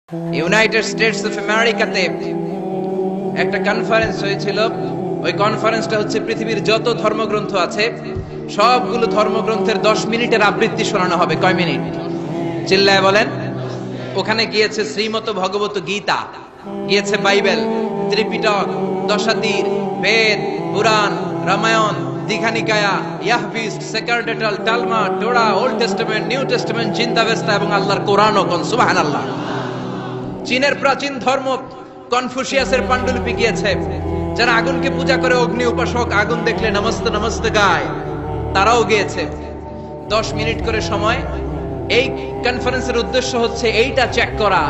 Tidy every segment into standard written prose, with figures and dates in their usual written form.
United states of আমেরিকাতে একটা conference হয়েছিল। ওই কনফারেন্সটা হচ্ছে পৃথিবীর যত ধর্মগ্রন্থ আছে সবগুলো ধর্মগ্রন্থের 10 মিনিটের আবৃত্তি শোনানো হবে। কয় মিনিট? চিল্লায় বলেন। ওখানে গিয়েছে শ্রীমত ভগবত গীতা, গিয়েছে বাইবেল, ত্রিপিটক, দশাতীর, বেদ, পুরাণ, রামায়ণ, দীঘানিকায়া, ইয়াহবিস, সেকারডেটাল, টালমা, Torah, Old Testament, New Testament, জিন্দাবেস্তা এবং আল্লাহর কোরআনও। কোন সুবহানাল্লাহ। চীনের প্রাচীন ধর্ম কনফুসিয়াসের পাণ্ডুলিপি গিয়েছে। যারা আগুনকে পূজা করে, অগ্নি উপাসক, আগুন দেখলে নমস্তে নমস্তে গায়, তারাও গিয়েছে। 10 মিনিট করে সময়। এই কনফারেন্সের উদ্দেশ্য হচ্ছে এইটা চেক করা,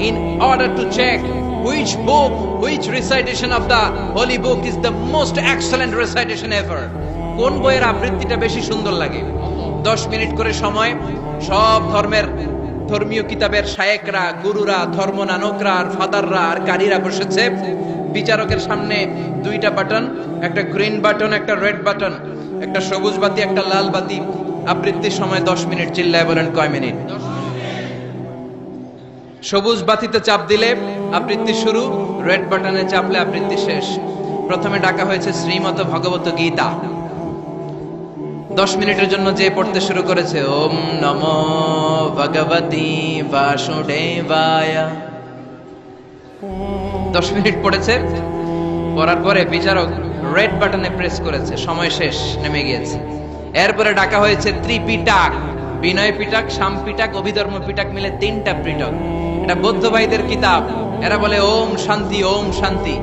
in order to check which book, which recitation of the holy book is the most excellent recitation ever. কোন বইয়ের আবৃত্তিটা বেশি সুন্দর লাগে। 10 মিনিট করে সময়। সব ধর্মের ধর্মীয় কিতাবের শায়েকরা, গুরুরা, ধর্মনানকরা আর ফাদাররা আর কারীরা বসেছে। বিচারকের সামনে দুইটা বাটন, একটা গ্রিন বাটন, একটা রেড বাটন, একটা সবুজ বাতি, একটা লাল বাতি। আবৃত্তির সময় 10 মিনিট। চিল্লায় বলেন কয় মিনিট? সবুজ বাতিতে চাপ দিলে আবৃত্তি শুরু, রেড বাটনে চাপলে আবৃত্তি শেষ। প্রথমে ডাকা হয়েছে শ্রীমত ভগবত গীতা। 10 মিনিটের জন্য যে পড়তে শুরু করেছে, ওম নমো ভগবতী বাসুদেবায়। 10 মিনিট পড়েছে। পড়ার পরে বিচারক রেড বাটনে প্রেস করেছে, সময় শেষ, নেমে গিয়েছে। এরপরে ডাকা হয়েছে ত্রিপিটক, বিনয় পিটক, শাম পিটক, অভিধর্ম পিটক মিলে 3টা পিটক। এটা বৌদ্ধ ভাইদের কিতাব। এরা বলে ওম শান্তি, ওম শান্তি।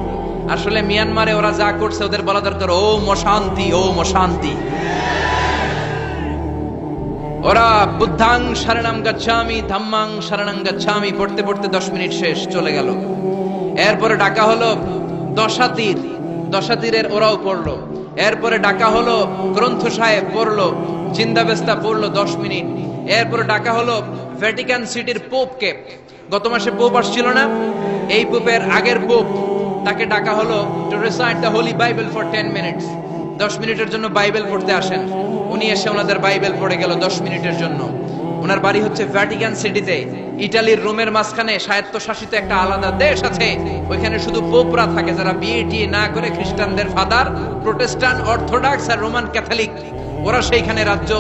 আসলে মিয়ানমারে ওরা যা করছে ওদের বলা দরকার ওম অশান্তি, ওম অশান্তি। ওরা বুদ্ধাং শরণং গচ্ছামি, ধাম্মাং শরণং গচ্ছামি পড়তে পড়তে 10 মিনিট শেষ, চলে গেল। এরপরে ডাকা হলো দশাতীর, দশাতীরের ওরাও পড়লো। এরপরে ডাকা হলো গ্রন্থ সাহেব, পড়লো। জিন্দাবেস্তা পড়লো 10 মিনিট। এরপরে ডাকা হলো ভ্যাটিকান সিটির পোপকে। গত মাসে পোপ আসছিল না? এই পোপের আগের পোপ, তাকে ডাকা হলো to recite the Holi Bible for 10 minutes. 10 মিনিটের জন্য বাইবেল পড়তে আসেন। উনি এসে ওনাদের বাইবেল পড়ে গেল 10 মিনিটের জন্য। ওনার বাড়ি হচ্ছে ভ্যাটিকান সিটিতে, ইটালির রোমের মাঝখানে স্বায়ত্তশাসিত একটা আলাদা দেশ আছে। ওইখানে শুধু পোপরা থাকে, যারা বিয়ে টিয়ে না করে খ্রিস্টানদের ফাদার, প্রোটেস্টান্ট, অর্থোডক্স আর রোমান ক্যাথলিক, ওরা সেইখানে রাজ্য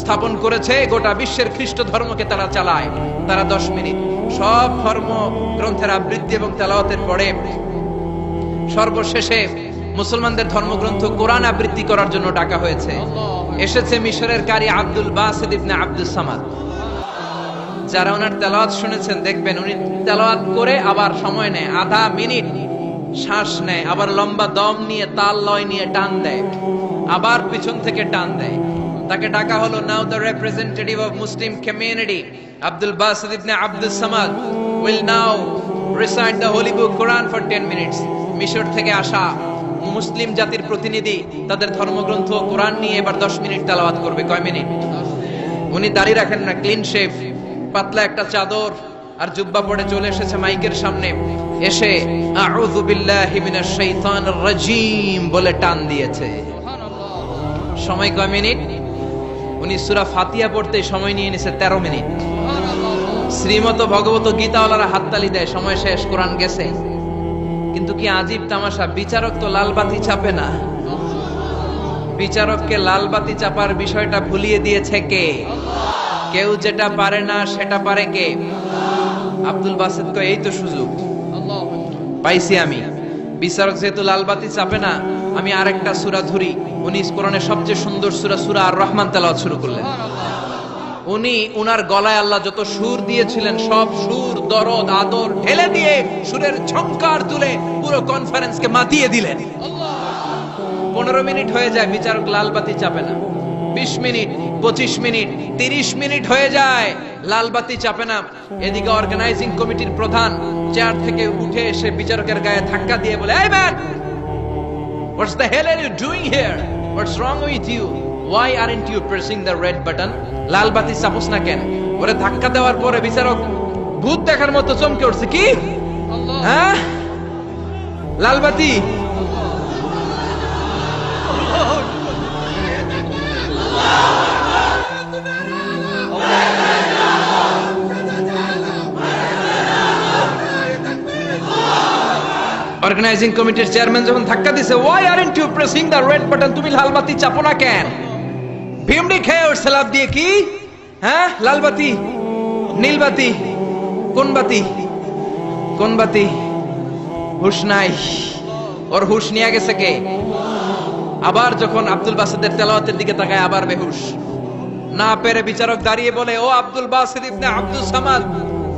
স্থাপন করেছে। গোটা বিশ্বের খ্রিস্ট ধর্মকে তারা চালায়। তারা 10 মিনিট সব ধর্ম গ্রন্থের আবৃত্তি এবং তেলাওয়াতের পরে সর্বশেষে মুসলমানদের ধর্মগ্রন্থ কোরআন আবৃত্তি করার জন্য ডাকা হয়েছে। এসেছে মিশরের কারি Abdul Basit ibne Abdus Samad. যারা ওনার তেলাওয়াত শুনেছেন দেখবেন উনি তেলাওয়াত করে আবার সময় নেয়, আধা মিনিট শ্বাস নেয়, আবার লম্বা দম নিয়ে তাল লয় নিয়ে টান দেয়, আবার পিছন থেকে টান দেয়। তাকে ডাকা হলো now the representative of Muslim community Abdul Basit ibne Abdus Samad will now recite the holy book Quran for 10 minutes. মিশর থেকে আসা মুসলিম জাতির প্রতিনিধি তাদের ধর্মগ্রন্থ কোরআন নিয়ে এবার 10 মিনিট তেলাওয়াত করবে। কয় মিনিট? উনি দাড়ি রাখেন না, ক্লিন শেভ, পাতলা একটা চাদর আর জুব্বা পরে চলে এসেছে মাইকের সামনে। এসে আউযু বিল্লাহি মিনাশ শাইতানির রাজিম বলে টান দিয়েছে। সময় কয় মিনিট? উনি সূরা ফাতিহা পড়তে সময় নিয়ে নিয়েছে 13 মিনিট। শ্রীমত ভগবত গীতাওয়ালারা হাততালি দেয়, সময় শেষ, কোরআন গেছে। কিন্তু কি আজীব তামাশা, বিচারক তো লাল বাতি চাপে না। বিচারককে লাল বাতি চাপার বিষয়টা ভুলিয়ে দিয়েছে কে? কেউ যেটা পারে না সেটা পারে কে? আব্দুল বাসিত কয় এই তো সুযোগ পাইছি আমি। বিচারক যেহেতু লাল বাতি চাপে না, আমি আরেকটা সূরা ধরি। উনি কোরআনের সবচেয়ে সুন্দর সূরা, সূরা আর রহমান তেলাওয়াত শুরু করলেন। উনি উনার গলায় আল্লাহ যত সুর দিয়েছিলেন সব সুর, দরদ, আদর ঢেলে দিয়ে সুরের ঝংকার তুলে পুরো কনফারেন্সকে মাতিয়ে দিলেন। 15 মিনিট হয়ে যায়, বিচারক লাল বাতি চাপে না। 20 মিনিট, 25 মিনিট, 30 মিনিট হয়ে যায়, লাল বাতি চাপে না। এদিকে অর্গানাইজিং কমিটির প্রধান চেয়ার থেকে উঠে এসে বিচারকের গায়ে ধাক্কা দিয়ে বলে, এই man, what's the hell are you doing here? What's wrong with you? Why aren't you pressing the red button? লাল বাতি চাপোস না কেন? ওরে ধাক্কা দেওয়ার পরে বিচারক ভূত দেখার মতো চমকে উঠছে। কি? হ্যাঁ, লাল বাতি। অর্গানাইজিং কমিটির চেয়ারম্যান যখন ধাক্কা দিছে, why aren't you pressing the red button, তুমি লাল বাতি চাপো না কেন? ভিমড়ি খেয়ে উঠছে লাফ দিয়ে, কি হ্যাঁ লাল বাতি নীল বাতি কোন বাতি কোন বাতি? হুশ নাই, ওর হুশ নিয়ে গেছে কে? আবার যখন আব্দুল বাসিদের তেলাওয়াতের দিকে তাকায় আবার বেহুশ। না পেরে বিচারক দাঁড়িয়ে বলে, ও Abdul Basit ibn Abdul Samad,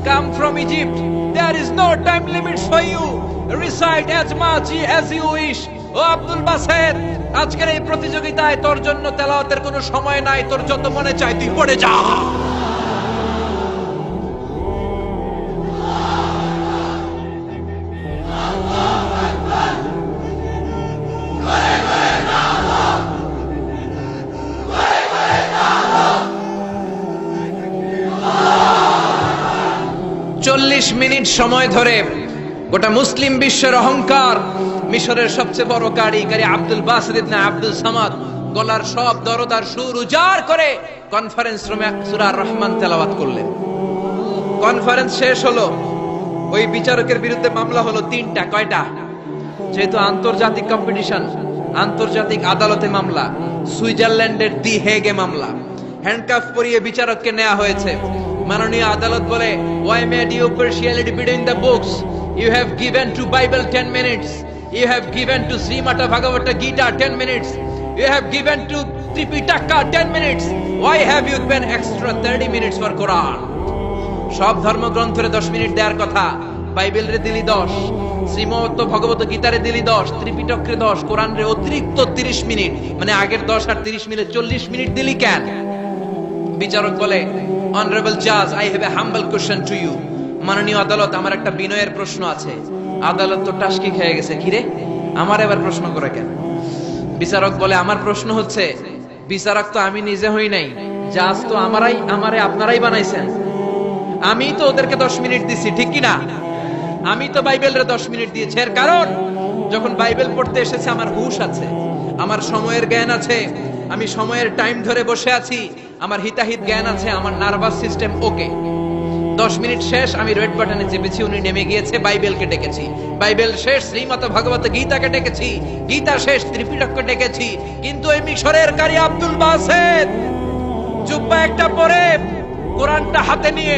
come from Egypt, there is no time limit for you, recite as much as you wish. O Abdul Basit, আজকের এই প্রতিযোগিতায় তোর জন্য তেলাওয়াতের কোনো সময় নাই, তোর যত মনে চায় তুই পড়ে যা। চল্লিশ মিনিট সময় ধরে গোটা মুসলিম বিশ্বের অহংকার, মিশরের সবচেয়ে বড় কারিগরি আব্দুল বাসিদ ইবনে আব্দুল সামাদ গলার সব দরদার সুর উজাড় করে কনফারেন্স রুমে সূরা আর-রহমান তেলাওয়াত করলেন। কনফারেন্স শেষ হলো, ওই বিচারকের বিরুদ্ধে মামলা হলো তিনটা। কয়টা? যেহেতু আন্তর্জাতিক কম্পিটিশন, আন্তর্জাতিক আদালতে মামলা, সুইজারল্যান্ডের দি হেগে মামলা। হ্যান্ডকাফ পরিয়ে বিচারককে নেওয়া হয়েছে। মাননীয় আদালত বলে, why made you partiality between the books? You have given to Bible 10 minutes. You have given to Srimata Bhagavata Gita 10 minutes. You have given to Tripitaka 10 minutes. Why have you given extra 30 minutes for Quran? সব ধর্মগ্রন্থরে 10 minute দেওয়ার কথা, বাইবেলরে দিলি 10, শ্রীমত ভগবত গীতারে দিলি 10, ত্রিপিটকরে 10, কোরআনরে অতিরিক্ত 30 minute, মানে আগের 10 আর 30 minute 40 minute দিলি কেন? বিচারক বলে, অনারেবল জাজ, I have a humble question to you. মাননীয় আদালত, আমার একটা বিনয়ের প্রশ্ন আছে। আদালত তো টাসকি খেয়ে গেছে, কিরে আমার এবার প্রশ্ন করে কেন? বিচারক বলে, আমার প্রশ্ন হচ্ছে, বিচারক তো আমি নিজে হই নাই, জাজ তো আমারে আপনারাই বানাইছেন। আমি তো ওদেরকে 10 মিনিট দিছি, ঠিক কি না? আমি তো বাইবেলরে 10 মিনিট দিয়েছি। এর কারণ, যখন বাইবেল পড়তে এসেছে আমার হুশ আছে, আমার সময়ের জ্ঞান আছে, আমি সময়ের টাইম ধরে বসে আছি, আমার হিতাহিত জ্ঞান আছে, আমার নার্ভাস সিস্টেম ওকে। 10 মিনিট শেষ, আমি রেড বাটনে চেপেছি, উনি নেমে গিয়েছে, বাইবেলকে ডেকেছি, বাইবেল শেষ, শ্রীমত ভগবত গীতাকে ডেকেছি, গীতা শেষ, ত্রিপিটককে ডেকেছি। কিন্তু এই মিশরের কারি আব্দুল বাসিদ জুব্বা একটা পরে কোরআনটা হাতে নিয়ে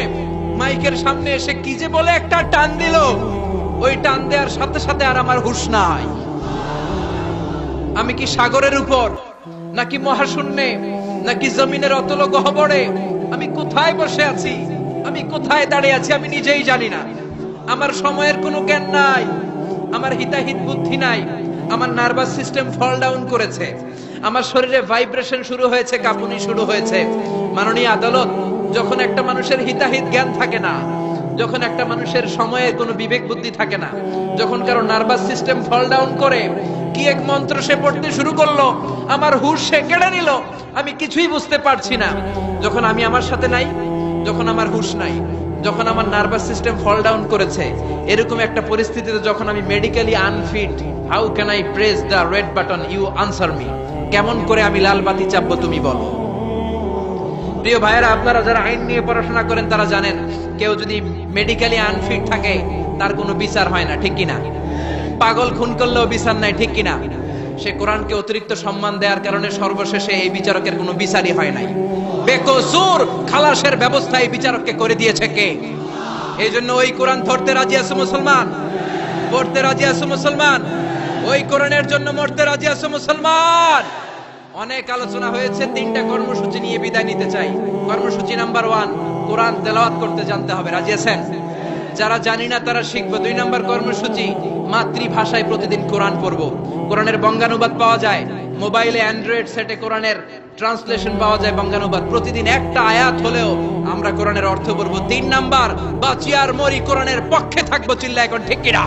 মাইকের সামনে এসে কি যে বলে একটা টান দিল, ওই টান দেওয়ার সাথে সাথে আর আমার হুঁশ নাই। আমি কি সাগরের উপর, নাকি মহাশূন্যে, নাকি জমিনের অতল গহ্বরে? আমি কোথায় বসে আছি, আমি কোথায় দাঁড়িয়ে আছি, আমি নিজেই জানি না। আমার সময়ের কোনো জ্ঞান নাই, আমার হিতাহিত বুদ্ধি নাই, আমার নার্ভাস সিস্টেম ফল ডাউন করেছে, আমার শরীরে ভাইব্রেশন শুরু হয়েছে, কাঁপুনি শুরু হয়েছে। মাননীয় আদালত, যখন একটা মানুষের হিতাহিত জ্ঞান থাকে না, যখন একটা মানুষের সময়ের কোনো বিবেক বুদ্ধি থাকে না, যখন কারো নার্ভাস সিস্টেম ফল ডাউন করে, কি এক মন্ত্র সে পড়তে শুরু করলো, আমার হুঁশ সে কেড়ে নিল, আমি কিছুই বুঝতে পারছি না। যখন আমি আমার সাথে নাই, যখন আমার হুঁশ নাই, যখন আমার নার্ভাস সিস্টেম ফল ডাউন করেছে, এরকম একটা পরিস্থিতিতে যখন আমি medically unfit, how can I press the red button? You answer me. কেমন করে আমি লাল বাতি চাপবো তুমি বলো? প্রিয় ভাইয়েরা, আপনারা যারা আইন নিয়ে পড়াশোনা করেন তারা জানেন, কেউ যদি মেডিকেলি আনফিট থাকে তার কোনো বিচার হয় না, ঠিক কিনা? পাগল খুন করলেও বিচার নাই, ঠিক কিনা? সে কোরআনকে অতিরিক্ত সম্মান দেওয়ার কারণে সর্বশেষে এই বিচারকের কোনো বিচারই হয় নাই। বেকসুর খালাসের ব্যবস্থা এই বিচারককে করে দিয়েছে কে? এই জন্য ওই কোরআন ধরতে রাজি আছে মুসলমান, পড়তে রাজি আছে মুসলমান, ওই কোরআনের জন্য মরতে রাজি আছে মুসলমান। অনেক আলোচনা হয়েছে, 3টা কর্মসূচি নিয়ে বিদায় নিতে চাই। কর্মসূচি নাম্বার 1, কোরআন তেলাওয়াত করতে জানতে হবে। রাজি আছেন? যারা জানি না তারা শিখবো। 2 নম্বর কর্মসূচি, মাতৃভাষায় প্রতিদিন কোরআন পড়বো। কোরআনের বঙ্গানুবাদ পাওয়া যায় মোবাইলে, অ্যান্ড্রয়েড সেটে কোরআনের ট্রান্সলেশন পাওয়া যায় বঙ্গানুবাদ। প্রতিদিন একটা আয়াত হলেও আমরা কোরআনের অর্থ পড়বো। 3 নাম্বার, বাঁচি আর মরি কোরআনের পক্ষে থাকবো। চিল্লা এখন ঠিক কিনা?